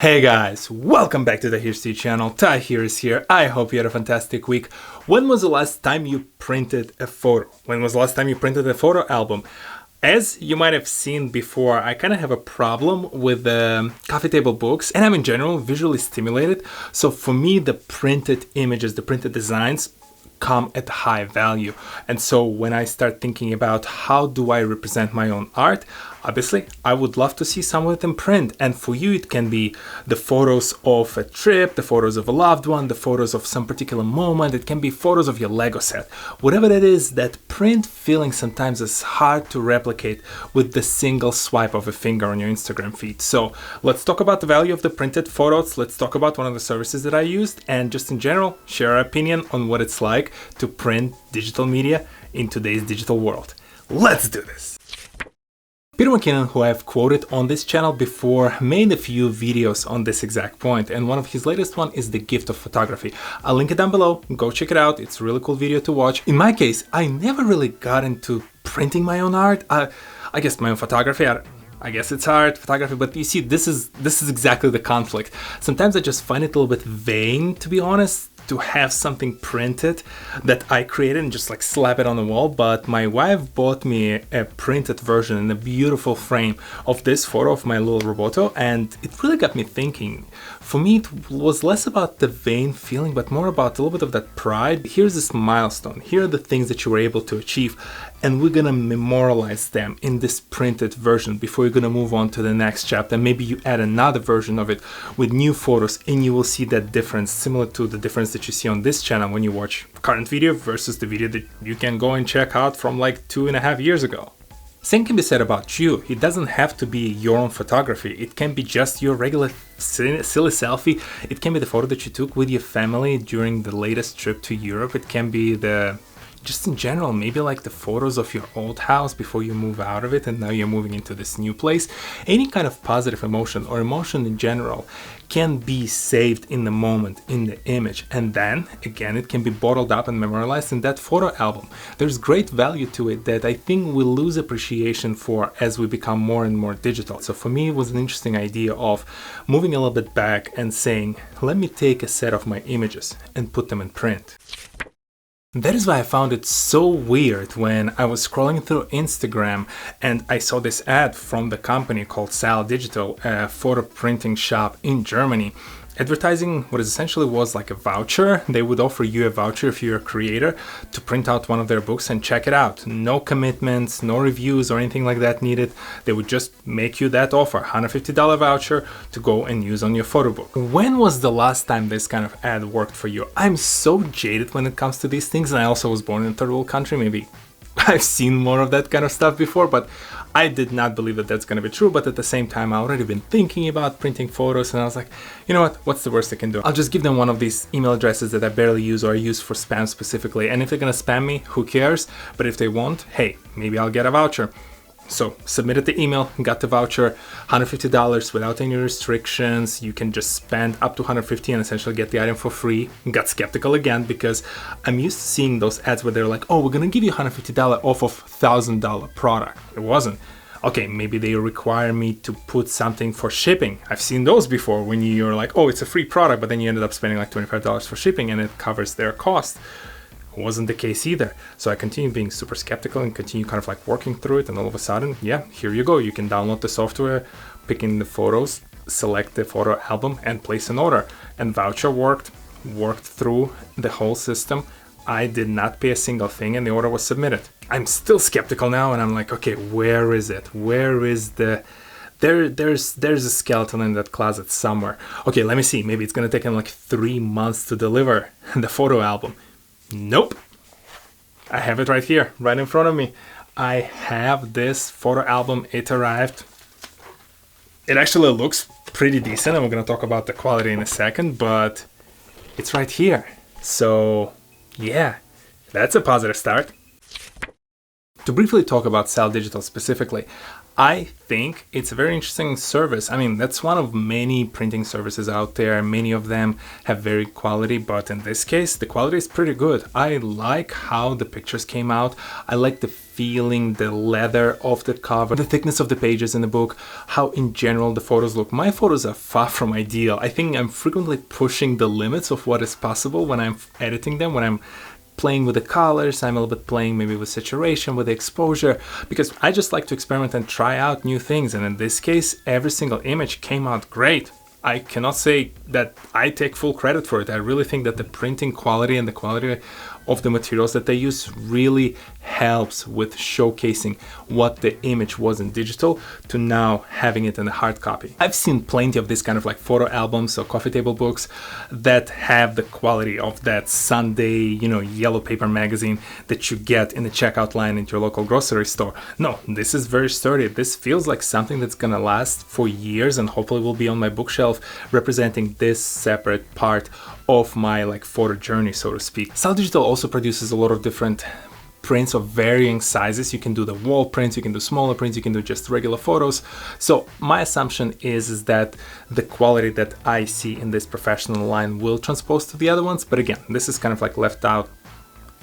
Hey guys, welcome back to the TohirT channel. TohirT is here. I hope you had a fantastic week. When was the last time you printed a photo? When was the last time you printed a photo album? As you might have seen before, I kind of have a problem with the coffee table books, and I'm in general visually stimulated. So for me, the printed images, the printed designs come at high value. And so when I start thinking about how do I represent my own art, obviously I would love to see some of it in print. And for you, it can be the photos of a trip, the photos of a loved one, the photos of some particular moment. It can be photos of your Lego set. Whatever it is, that print feeling sometimes is hard to replicate with the single swipe of a finger on your Instagram feed. So let's talk about the value of the printed photos. Let's talk about one of the services that I used, and just in general, share our opinion on what it's like to print digital media in today's digital world. Let's do this! Peter McKinnon, who I've quoted on this channel before, made a few videos on this exact point, and one of his latest one is the gift of photography. I'll link it down below, go check it out, it's a really cool video to watch. In my case, I never really got into printing my own art. I guess my own photography, I guess it's art, photography, but you see, this is exactly the conflict. Sometimes I just find it a little bit vain, to be honest, to have something printed that I created and just like slap it on the wall. But my wife bought me a printed version in a beautiful frame of this photo of my little roboto, and it really got me thinking. For me, it was less about the vain feeling, but more about a little bit of that pride. Here's this milestone, here are the things that you were able to achieve, and we're gonna memorialize them in this printed version before you're gonna move on to the next chapter. Maybe you add another version of it with new photos, and you will see that difference, similar to the difference that you see on this channel when you watch current video versus the video that you can go and check out from like 2.5 years ago. Same can be said about you. It doesn't have to be your own photography. It can be just your regular silly selfie. It can be the photo that you took with your family during the latest trip to Europe. It can be just in general, maybe like the photos of your old house before you move out of it and now you're moving into this new place. Any kind of positive emotion or emotion in general can be saved in the moment, in the image, and then again it can be bottled up and memorialized in that photo album. There's great value to it that I think we lose appreciation for as we become more and more digital. So for me, it was an interesting idea of moving a little bit back and saying, let me take a set of my images and put them in print. That is why I found it so weird when I was scrolling through Instagram and I saw this ad from the company called Saal Digital, a photo printing shop in Germany, advertising what essentially was like a voucher. They would offer you a voucher if you're a creator to print out one of their books and check it out. No commitments, no reviews or anything like that needed. They would just make you that offer, $150 voucher to go and use on your photo book. When was the last time this kind of ad worked for you? I'm so jaded when it comes to these things, and I also was born in a third world country. Maybe I've seen more of that kind of stuff before, but I did not believe that that's going to be true. But at the same time, I already been thinking about printing photos, and I was like, you know what, what's the worst I can do? I'll just give them one of these email addresses that I barely use or I use for spam specifically. And if they're going to spam me, who cares? But if they won't, hey, maybe I'll get a voucher. So submitted the email, got the voucher, $150 without any restrictions. You can just spend up to $150 and essentially get the item for free. Got skeptical again because I'm used to seeing those ads where they're like, oh, we're gonna give you $150 off of $1,000 product. It wasn't. Okay, maybe they require me to put something for shipping. I've seen those before when you're like, oh, it's a free product, but then you ended up spending like $25 for shipping and it covers their cost. Wasn't the case either. So I continued being super skeptical and continue kind of like working through it, and all of a sudden, yeah, here you go. You can download the software, pick in the photos, select the photo album and place an order. And voucher worked through the whole system. I did not pay a single thing and the order was submitted. I'm still skeptical now, and I'm like, okay, where is it? Where is the... There's a skeleton in that closet somewhere. Okay, let me see. Maybe it's gonna take them like 3 months to deliver the photo album. Nope. I have it right here, right in front of me. I have this photo album. It arrived. It actually looks pretty decent, and we're going to talk about the quality in a second, but it's right here. So yeah, that's a positive start. To briefly talk about Saal Digital specifically, I think it's a very interesting service. I mean, that's one of many printing services out there. Many of them have very quality, but in this case, the quality is pretty good. I like how the pictures came out. I like the feeling, the leather of the cover, the thickness of the pages in the book, how in general the photos look. My photos are far from ideal. I think I'm frequently pushing the limits of what is possible when I'm editing them, when I'm playing with the colors. I'm a little bit playing maybe with saturation, with the exposure, because I just like to experiment and try out new things. And in this case, every single image came out great. I cannot say that I take full credit for it. I really think that the printing quality and the quality of the materials that they use really helps with showcasing what the image was in digital to now having it in a hard copy. I've seen plenty of this kind of like photo albums or coffee table books that have the quality of that Sunday, yellow paper magazine that you get in the checkout line at your local grocery store. No, this is very sturdy. This feels like something that's gonna last for years and hopefully will be on my bookshelf, representing this separate part of my photo journey, so to speak. Saal Digital also produces a lot of different prints of varying sizes. You can do the wall prints, you can do smaller prints, you can do just regular photos. So my assumption is that the quality that I see in this professional line will transpose to the other ones. But again, this is kind of left out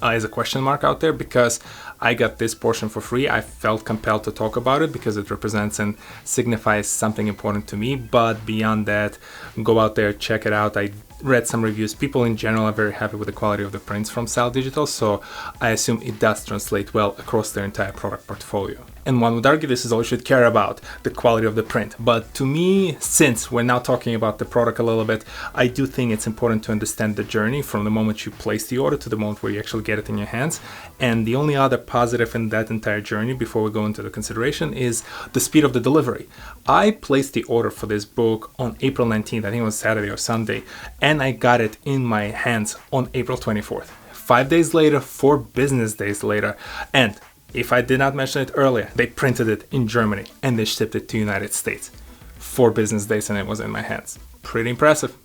as a question mark out there because I got this portion for free. I felt compelled to talk about it because it represents and signifies something important to me. But beyond that, go out there, check it out. I read some reviews. People in general are very happy with the quality of the prints from Saal Digital, so I assume it does translate well across their entire product portfolio. And one would argue this is all you should care about, the quality of the print. But to me, since we're now talking about the product a little bit, I do think it's important to understand the journey from the moment you place the order to the moment where you actually get it in your hands. And the only other positive in that entire journey before we go into the consideration is the speed of the delivery. I placed the order for this book on April 19th, I think it was Saturday or Sunday, and I got it in my hands on April 24th. 5 days later, 4 business days later, and if I did not mention it earlier, they printed it in Germany and they shipped it to the United States. 4 business days and it was in my hands. Pretty impressive.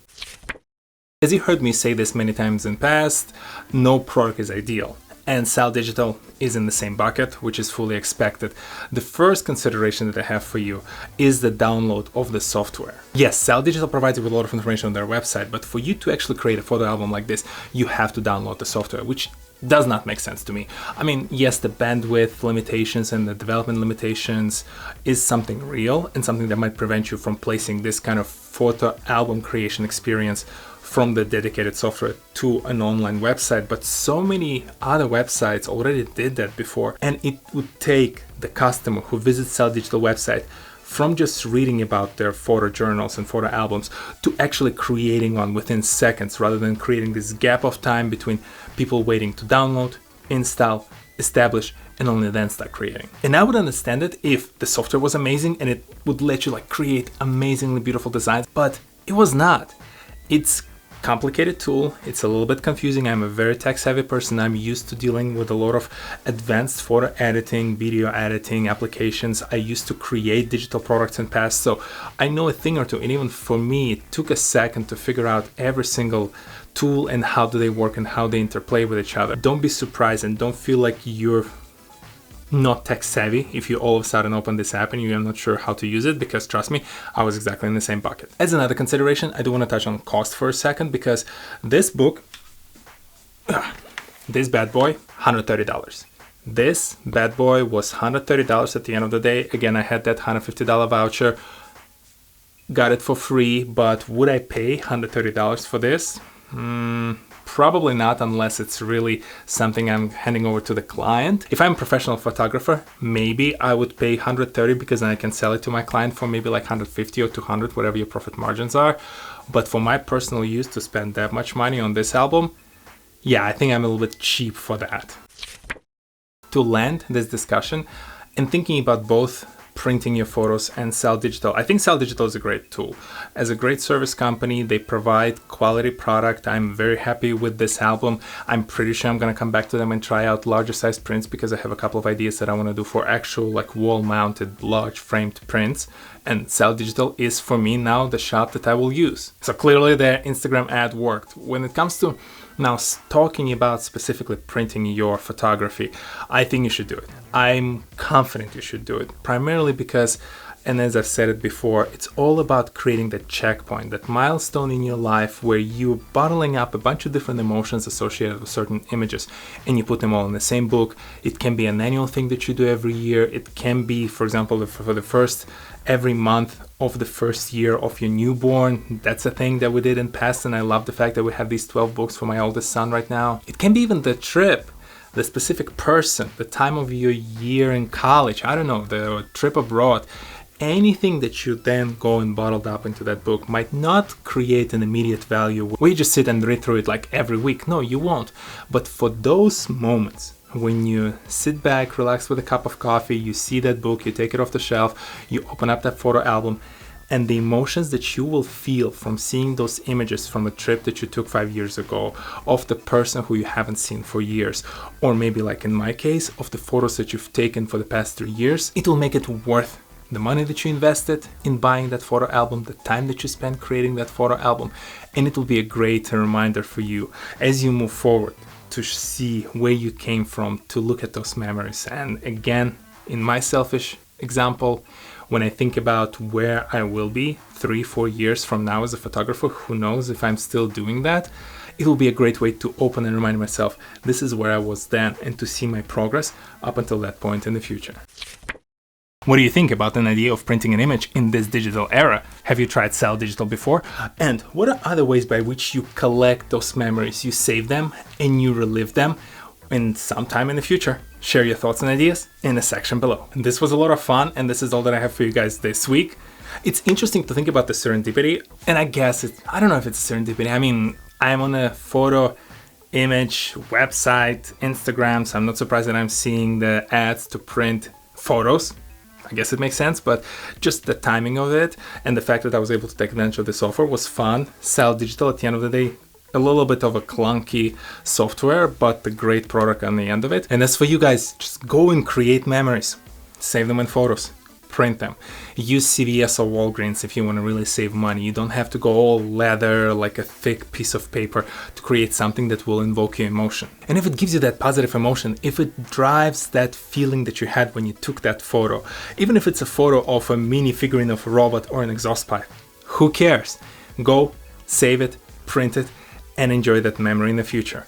As you heard me say this many times in the past, no product is ideal. And Saal Digital is in the same bucket, which is fully expected. The first consideration that I have for you is the download of the software. Yes, Saal Digital provides you with a lot of information on their website, but for you to actually create a photo album like this, you have to download the software, which does not make sense to me. I mean, yes, the bandwidth limitations and the development limitations is something real and something that might prevent you from placing this kind of photo album creation experience from the dedicated software to an online website, but so many other websites already did that before, and it would take the customer who visits Saal Digital website from just reading about their photo journals and photo albums to actually creating one within seconds, rather than creating this gap of time between people waiting to download, install, establish, and only then start creating. And I would understand it if the software was amazing and it would let you create amazingly beautiful designs, but it was not. It's complicated tool. It's a little bit confusing. I'm a very tech-savvy person. I'm used to dealing with a lot of advanced photo editing, video editing applications. I used to create digital products in the past, so I know a thing or two. And even for me, it took a second to figure out every single tool and how do they work and how they interplay with each other. Don't be surprised and don't feel like you're not tech savvy if you all of a sudden open this app and you're not sure how to use it, because trust me, I was exactly in the same bucket. As another consideration, I do want to touch on cost for a second, because this book, this bad boy, $130. This bad boy was $130 at the end of the day. Again, I had that $150 voucher, got it for free, but would I pay $130 for this? Probably not, unless it's really something I'm handing over to the client. If I'm a professional photographer, maybe I would pay $130 because then I can sell it to my client for maybe $150 or $200, whatever your profit margins are. But for my personal use, to spend that much money on this album, yeah, I think I'm a little bit cheap for that. To land this discussion and thinking about both printing your photos and Saal Digital, I think Saal Digital is a great tool. As a great service company, they provide quality product. I'm very happy with this album. I'm pretty sure I'm going to come back to them and try out larger size prints, because I have a couple of ideas that I want to do for actual wall mounted large framed prints. And Saal Digital is for me now the shop that I will use. So clearly their Instagram ad worked. When it comes to Now, talking about specifically printing your photography, I think you should do it. I'm confident you should do it, primarily because, and as I've said it before, it's all about creating that checkpoint, that milestone in your life where you're bottling up a bunch of different emotions associated with certain images and you put them all in the same book. It can be an annual thing that you do every year. It can be, for example, for the first every month of the first year of your newborn. That's a thing that we did in past, and I love the fact that we have these 12 books for my oldest son right now. It can be even the trip, the specific person, the time of your year in college, I don't know, the trip abroad. Anything that you then go and bottled up into that book might not create an immediate value where you just sit and read through it like every week. No, you won't. But for those moments when you sit back, relax with a cup of coffee, you see that book, you take it off the shelf, you open up that photo album, and the emotions that you will feel from seeing those images from a trip that you took 5 years ago, of the person who you haven't seen for years, or maybe like in my case, of the photos that you've taken for the past 3 years, it will make it worth the money that you invested in buying that photo album, the time that you spent creating that photo album, and it will be a great reminder for you as you move forward to see where you came from, to look at those memories. And again, in my selfish example, when I think about where I will be 3-4 years from now as a photographer, who knows if I'm still doing that, it will be a great way to open and remind myself this is where I was then, and to see my progress up until that point in the future. What do you think about an idea of printing an image in this digital era? Have you tried Saal Digital before? And what are other ways by which you collect those memories? You save them and you relive them in some time in the future. Share your thoughts and ideas in the section below. And this was a lot of fun, and this is all that I have for you guys this week. It's interesting to think about the serendipity, and I guess I don't know if it's serendipity. I mean, I'm on a photo image website, Instagram, so I'm not surprised that I'm seeing the ads to print photos. I guess it makes sense, but just the timing of it and the fact that I was able to take advantage of the software was fun. Saal Digital, at the end of the day, a little bit of a clunky software, but a great product on the end of it. And as for you guys, just go and create memories. Save them in photos. Print them. Use CVS or Walgreens if you want to really save money. You don't have to go all leather, like a thick piece of paper, to create something that will invoke your emotion. And if it gives you that positive emotion, if it drives that feeling that you had when you took that photo, even if it's a photo of a mini figurine of a robot or an exhaust pipe, who cares? Go, save it, print it, and enjoy that memory in the future.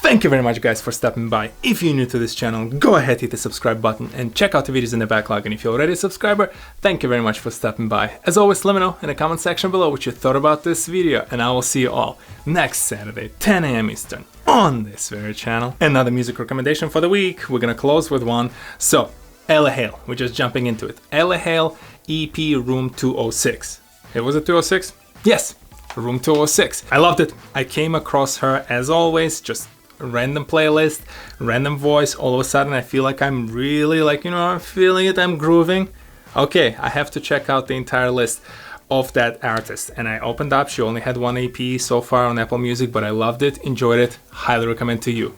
Thank you very much, guys, for stopping by. If you're new to this channel, go ahead, hit the subscribe button and check out the videos in the backlog. And if you're already a subscriber, thank you very much for stopping by. As always, let me know in the comment section below what you thought about this video, and I will see you all next Saturday, 10 a.m. Eastern, on this very channel. Another music recommendation for the week. We're gonna close with one. So, Ella Hale, we're just jumping into it. Ella Hale, EP Room 206. It was it 206? Yes, Room 206. I loved it. I came across her, as always, just random playlist, random voice. All of a sudden I feel like I'm really I'm feeling it, I'm grooving. Okay, I have to check out the entire list of that artist. And I opened up, she only had one EP so far on Apple Music, but I loved it, enjoyed it, highly recommend to you.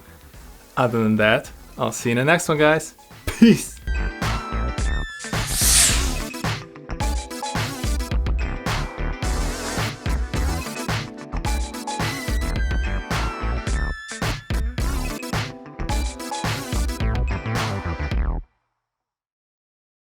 Other than that, I'll see you in the next one, guys. Peace.